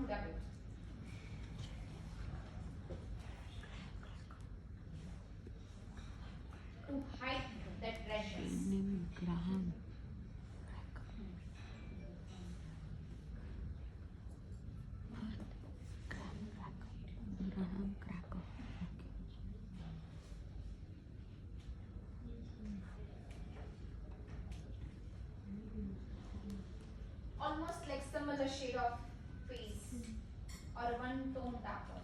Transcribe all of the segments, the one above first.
wrap it. To hide that redness. Graham. Graham cracker. Almost like similar shade of face or one tone darker.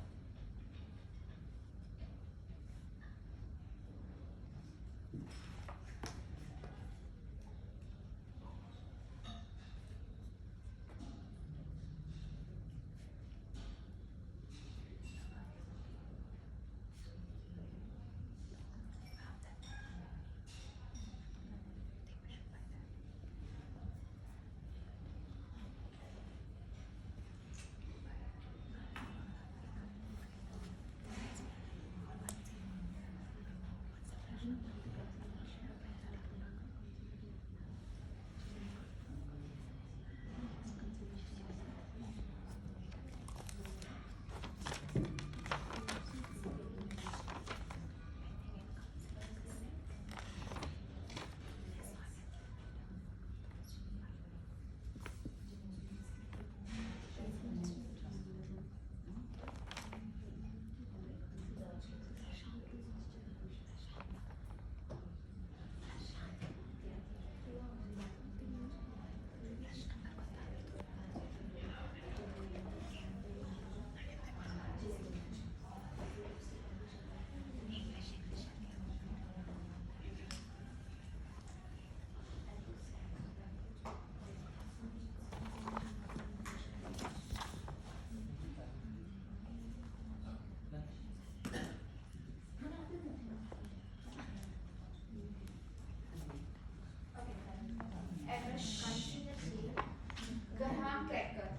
Graham cracker.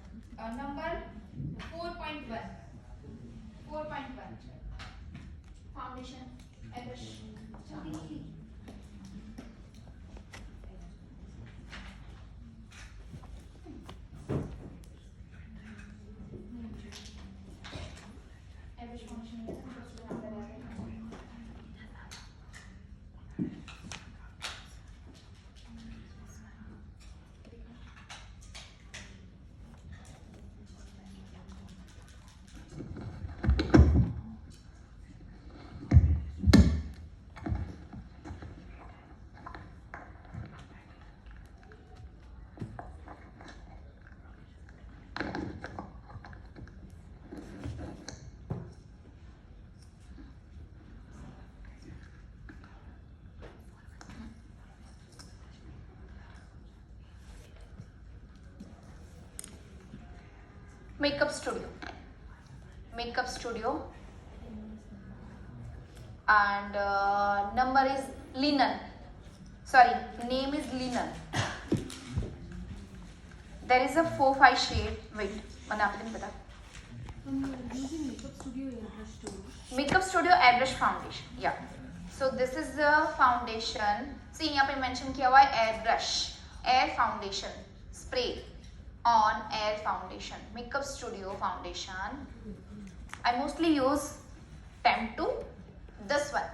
Number 4.1. 4.1. Foundation. Airbrush. Airbrush foundation. Makeup studio. Makeup studio. And number is linen. Sorry, name is linen. There is a 4-5 shade. Wait, मैंने आपको नहीं पता. Using Makeup Studio airbrush too. Makeup Studio airbrush foundation. Yeah. So this is the foundation. See यहाँ पे mention किया हुआ है airbrush, air foundation, spray on air foundation. Makeup Studio foundation. I mostly use Temp2. This one.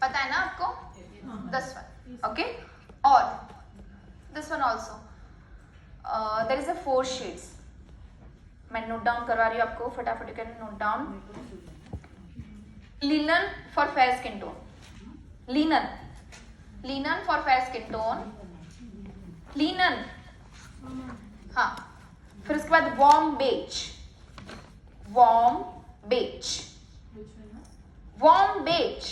पता है ना आपको? This one. Okay. और this one also. There is a 4 shades. मैं नोट डाउन करवा रही हूँ आपको फटाफट. You can note down. Linen for fair skin tone. Linen for fair skin tone. Linen. हाँ. फिर उसके बाद warm beige. Warm beige. Warm beige.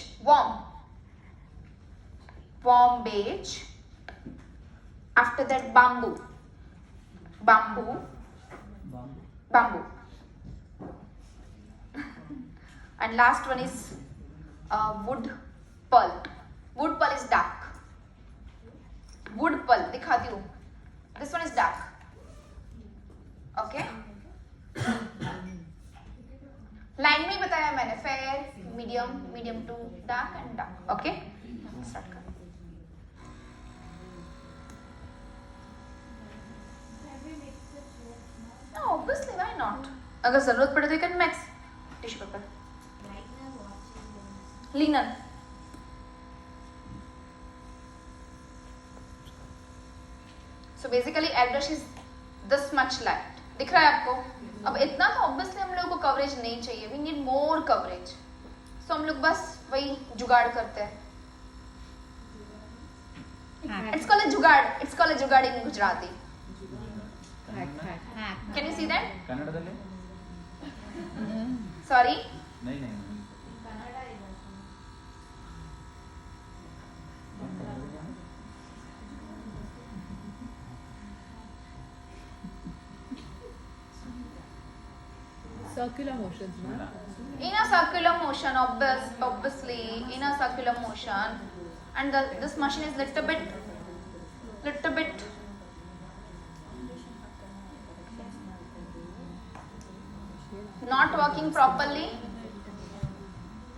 Warm beige. After that bamboo. And last one is wood pearl. Wood pearl is dark. Wood pearl दिखाती हूँ. This one is dark. Okay. Line में ही बताया मैंने fair, medium to dark and dark. Okay. Start कर. No, obviously why not? अगर जरूरत पड़े तो you can max tissue paper, linen. So basically airbrush is this much light. दिख रहा है आपको? अब इतना तो ऑब्वियसली हम लोगों को कवरेज नहीं चाहिए. We need more coverage. So हम लोग बस वही जुगाड़ करते हैं. It's called a जुगाड़. It's called a जुगाड़ in Gujarati. Can you see that? ಕನ್ನಡದಲ್ಲಿ Sorry. नहीं नहीं Circular motions, no? In a circular motion, obviously in a circular motion, and this machine is little bit not working properly.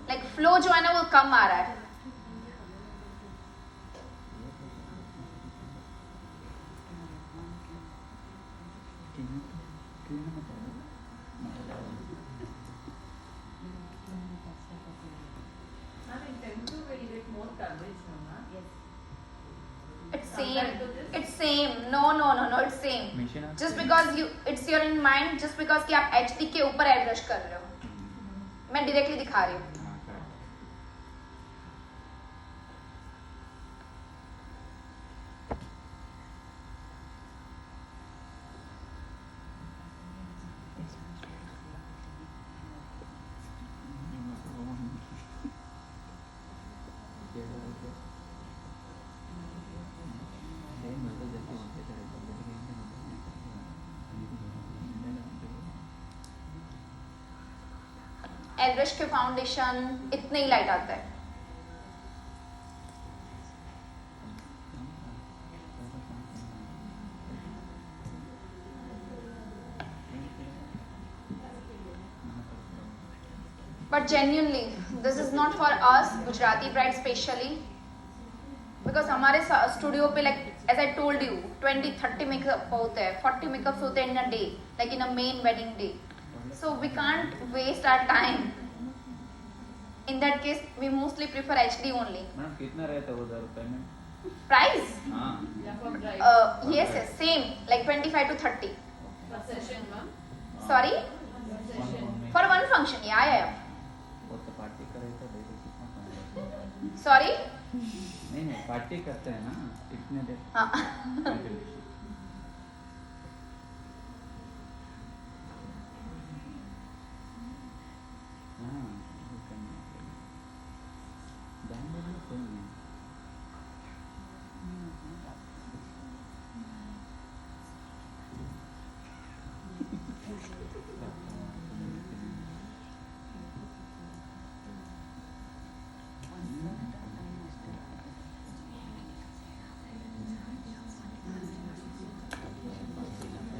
Like flow जो है ना वो कम आ रहा है. It's same. No, it's same. Machine है? Just because it's your in mind, just because कि आप HD के ऊपर airbrush कर रहे हो. मैं directly दिखा रही हूँ. हाँ, correct. airbrush के फाउंडेशन इतने ही लाइट आता है. But genuinely, this is not for us Gujarati brides specially, because हमारे स्टूडियो पे like as I told you 20-30 makeup होते हैं, 40 मेकअप्स होते हैं in a day, like in a main wedding day. So we can't waste our time. In that case, we mostly prefer HD only. Madam कितना रहता है उधर payment? Price? हाँ Yes, same, like 25 to 30. Per session, ma'am. Sorry? One For one function, yeah. वो तो party का रहता है देखो कितना कम रहता है. Sorry? नहीं पार्टी करते हैं ना इतने देर हाँ.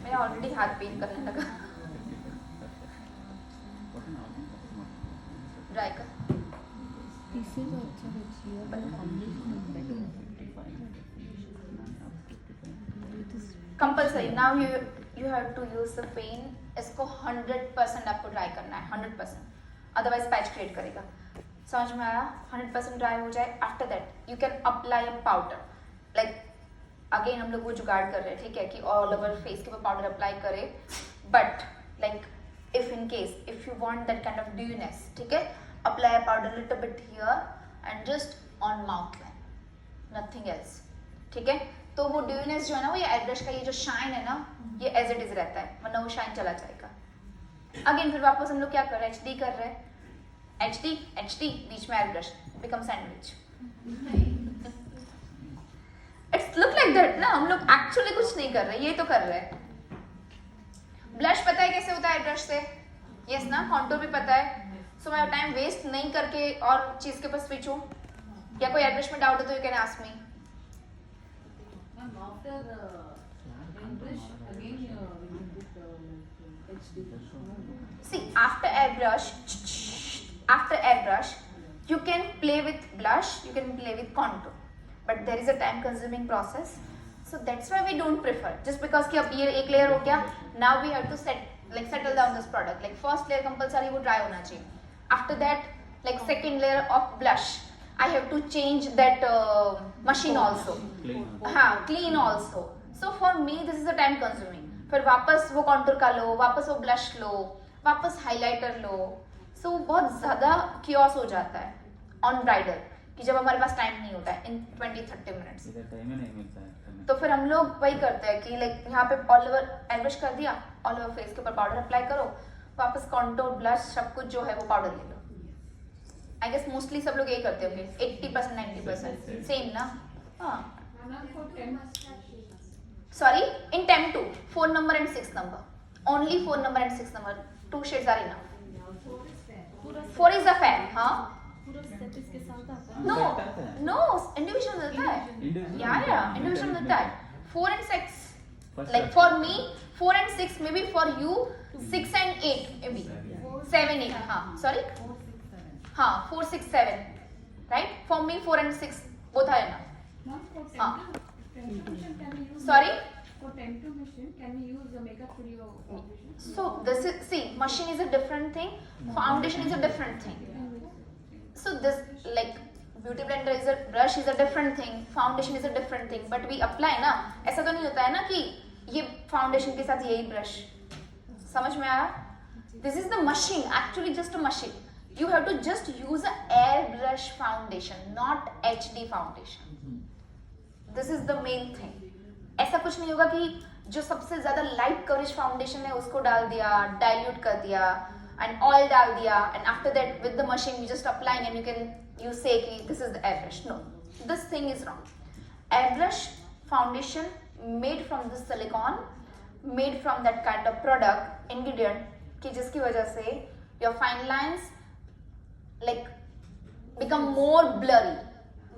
मेरा ऑलरेडी हाथ पेन करने लगा. ड्राई कर. Pieces also which you have foundation is better. Compulsory now you have to use the pen. इसको 100% आपको ड्राई करना है, 100%, अदरवाइज पैच क्रिएट करेगा. समझ में आया? 100% ड्राई हो जाए. After that you can apply a powder. Like again हम लोग वो जुगाड़ कर रहे हैं, ठीक है, कि ऑल ओवर फेस के ऊपर पाउडर अप्लाई करे. But like if in case if you want that kind of dewiness, ठीक है, apply a powder little bit here and just on mouth line, nothing else. ठीक है, तो वो ड्यूनेस जो है ना, वो ये एयरब्रश का ये जो शाइन है ना, ये एज इट इज रहता है, वरना वो शाइन चला जाएगा. अगेन फिर वापस हम लोग क्या कर रहे हैं, एचडी कर रहे हैं. एचडी बीच में airbrush, become sandwich. It's look like that ना. हम लोग एक्चुअली कुछ नहीं कर रहे, ये तो कर रहे हैं. ब्लश पता है कैसे होता है एयरब्रश से? यस ना. कॉन्टूर भी पता है. सो मैं टाइम वेस्ट नहीं करके और चीज के ऊपर स्विच हूँ. या कोई एयरब्रश में डाउट है तो you can ask me. After airbrush, again we put HD. See, after airbrush, you can play with blush, you can play with contour, but there is a time consuming process, so that's why we don't prefer. Just because कि अब ये एक layer हो गया, now we have to set like settle down this product. Like first layer compulsory वो dry होना चाहिए. After that, like second layer of blush, I have to change that machine also. Clean. हाँ, clean also. So for me this is a time consuming. फिर वापस वो contour का लो, वापस वो blush लो, वापस highlighter लो. So बहुत ज़्यादा chaos हो जाता है on bridal कि जब हमारे पास टाइम नहीं होता है in 20-30 minutes. इधर टाइम ही नहीं मिलता है करने तो फिर हम लोग वही करते हैं कि लाइक यहाँ पे ऑल ओवर एयरब्रश कर दिया, ऑल ओवर फेस के ऊपर पाउडर अप्लाई करो, वापस कॉन्टोर ब्लश सब कुछ जो है वो पाउडर ले लो. आई गेस मोस्टली सब लोग यही करते होंगे 80% 90% सेम ना. हाँ sorry in 10 to 4 number and 6 number, only 4 number and 6 number, 2 shades are enough. 4 is the fair. हाँ पूरा स्टेप इसके साथ आता है. नो Set आता है? नो इंडिविजुअल मिलता है. Individual या मिलता है? इंडिविजुअल मिलता है. 4 and 6 First like step. for me 4 and 6 maybe, for you 6 and 8 maybe, 7 8 हाँ sorry हाँ 4 6 7 right. For me 4 and 6 both are enough. हाँ sorry. For 10 to machine, can we use the makeup studio foundation? So this is, see, machine is a different thing, foundation is a different thing. So this like beauty blender is a brush is a different thing, foundation is a different thing, but we apply ना. ऐसा तो नहीं होता है ना कि ये foundation के साथ यही brush. समझ में आया? This is the machine, actually just a machine. You have to just use a airbrush foundation, not HD foundation. This is the main thing. ऐसा कुछ नहीं होगा कि जो सबसे ज्यादा लाइट कवरेज फाउंडेशन है उसको डाल दिया, डाइल्यूट कर दिया एंड ऑयल डाल दिया and after that with the machine you just applying and you say कि this is the airbrush. No, this thing is wrong. Airbrush foundation made from this silicon, made from that kind of product ingredient कि जिसकी वजह से your fine lines like become more blurry,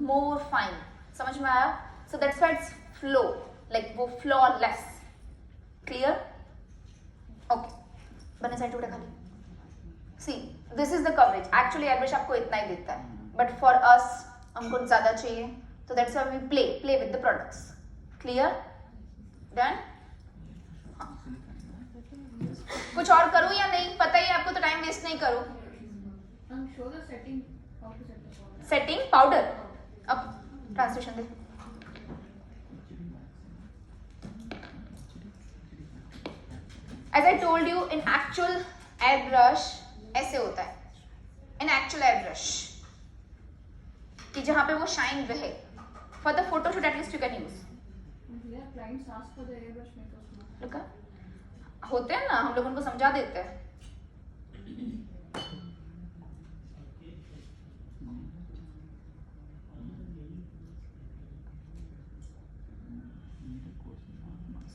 more fine. समझ में आया? So that's why it's flaw, like वो flawless. Clear? Okay. बने side टुकड़े खाली. See, this is the coverage. Actually airbrush आपको इतना ही देता है, but for us हमको ज़्यादा चाहिए, so that's why we play with the products. Clear? Done? हाँ. कुछ और करूँ या नहीं? पता ही है आपको, तो टाइम वेस्ट नहीं करूँ. Show the setting, how to set the powder. Setting powder. अब translation they. As I told you, in actual airbrush ऐसे होता है. In actual airbrush कि जहाँ पे वो शाइन रहे. For the photo shoot at least you can use. Here clients ask for the airbrush makeup now. रुका? होते हैं ना, हम लोग उनको समझा देते हैं.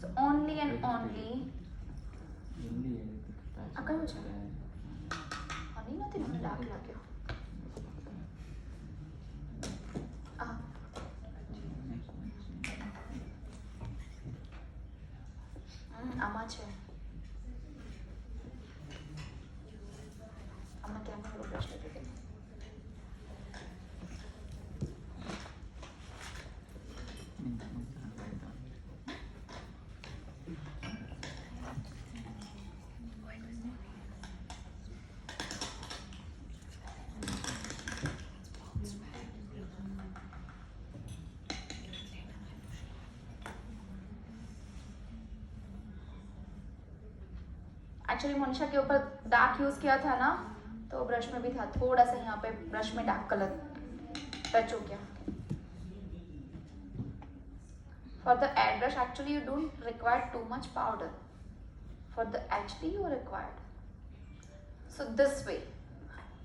So only and only. Akan mo siya? Ano yung natin ang laki-laki? Ah. Ama છે. Ama કેમ નો brush લેતી હતી? एक्चुअली मोनिशा के ऊपर डार्क यूज किया था ना, तो ब्रश में भी था थोड़ा सा, यहाँ पे ब्रश में डार्क कलर टच हो गया. For the air brush actually you don't require too much powder. For the HD you required. So this way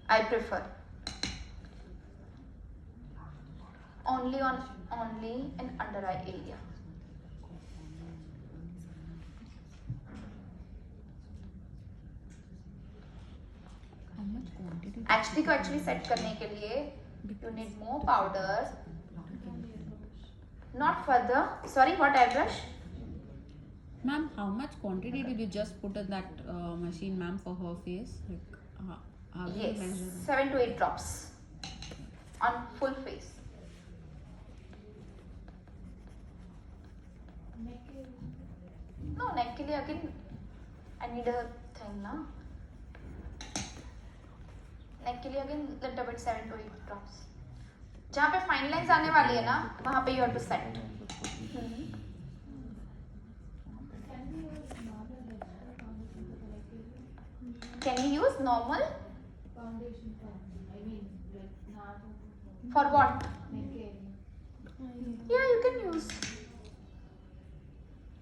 I prefer. Only in under eye area. HD को actually set करने के लिए you need more powder. Not for the, sorry, what airbrush? Ma'am, how much quantity did you just put in that machine, ma'am, for her face? Like, how do you Yes, measure that? 7 to 8 drops on full face. No, neck के लिए again I need a thing ना. नेक के लिए again little bit 7 to 8 drops. जहाँ पे fine lines आने वाली है ना वहाँ पे you have to set. Can we use normal? Foundation I mean like not For what? neck area. Yeah, you can use.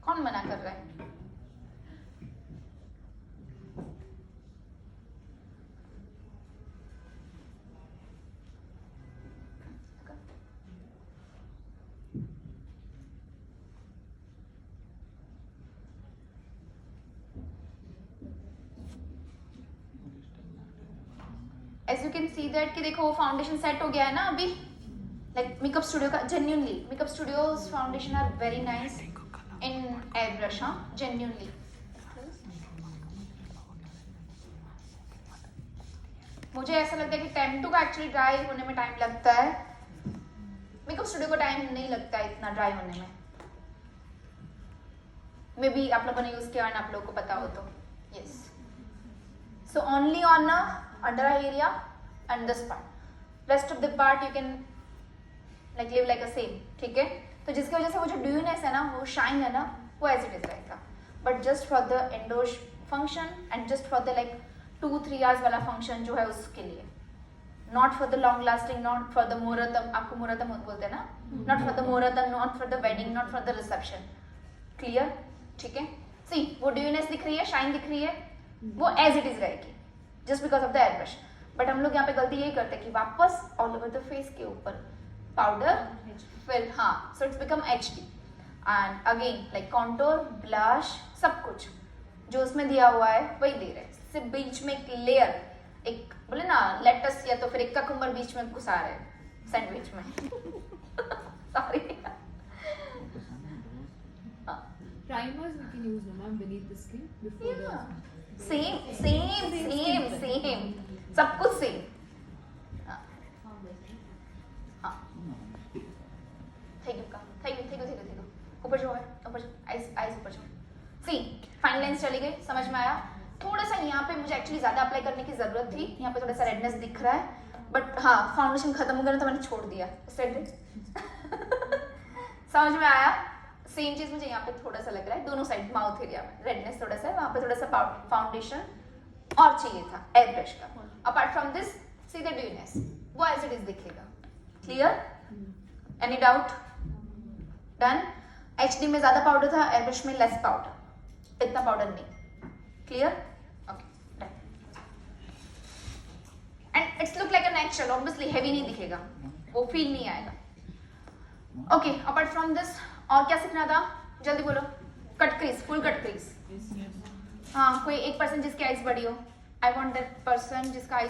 कौन मना कर रहा है? As you can see that कि देखो वो फाउंडेशन सेट हो गया है ना अभी. Like मेकअप स्टूडियो का genuinely makeup studios foundation are very nice in airbrush. हाँ genuinely. मुझे ऐसा लगता है कि टेम्टू का एक्चुअली ड्राई होने में टाइम लगता है. मेकअप स्टूडियो को टाइम नहीं लगता है इतना ड्राई होने में. मे बी आप लोगों ने यूज किया और आप लोगों को पता हो तो. Yes. So only on under eye area and this part. Rest of the part you can like leave like a same. ठीक है. तो जिसकी वजह से वो जो ड्यूनेस है ना वो शाइन है ना वो एज इट इज रहेगा. But just for the indoor function and just for the like 2-3 hours वाला फंक्शन जो है उसके लिए. Not for the long lasting, not for the muhurtam. आपको मुहूर्तम बोलते हैं ना. Not for the muhurtam, not for the wedding, not for the reception. Clear. ठीक है. सी वो ड्यूनेस दिख रही है, शाइन दिख रही है, वो एज इट इज रहेगी just because of the air brush. But हम लोग यहाँ पे गलती यही करते हैं कि वापस ऑल ओवर द फेस के ऊपर पाउडर फिल. हाँ. So it's become HD and again like contour, blush, सब कुछ जो उसमें दिया हुआ है वही दे रहे हैं. सिर्फ बीच में एक लेयर, एक बोले ना लेटस या तो फिर एक ककुम्बर बीच में घुसा रहे हैं सैंडविच में. Sorry. Primers we can use them beneath the skin before the same सब कुछ सेम. Thank you. ऊपर जो है ऊपर आइज ऊपर जो. सी फाइन लाइंस चली गई, समझ में आया. थोड़ा सा यहाँ पे मुझे एक्चुअली ज्यादा अप्लाई करने की जरूरत थी. यहाँ पे थोड़ा सा रेडनेस दिख रहा है बट हाँ फाउंडेशन खत्म हो गया तो मैंने छोड़ दिया. समझ में आया. सेम चीज मुझे यहाँ पे थोड़ा सा लग रहा है दोनों साइड माउथ एरिया में रेडनेस थोड़ा सा, वहाँ पे थोड़ा सा फाउंडेशन और चाहिए था एयर ब्रश का. Apart from this see the dewiness वो एज इट इज दिखेगा. Clear. Any doubt. Done. HD में ज्यादा पाउडर था, एयर ब्रश में लेस पाउडर, इतना पाउडर नहीं. Clear. Okay done. And it's look like a natural. Obviously heavy नहीं दिखेगा, वो फील नहीं आएगा. ओके. अपार्ट फ्रॉम दिस और क्या सीखना था जल्दी बोलो. Cut crease, full cut crease. हाँ कोई एक पर्सन जिसकी आइज बड़ी हो. आई वांट दैट पर्सन जिसका आइज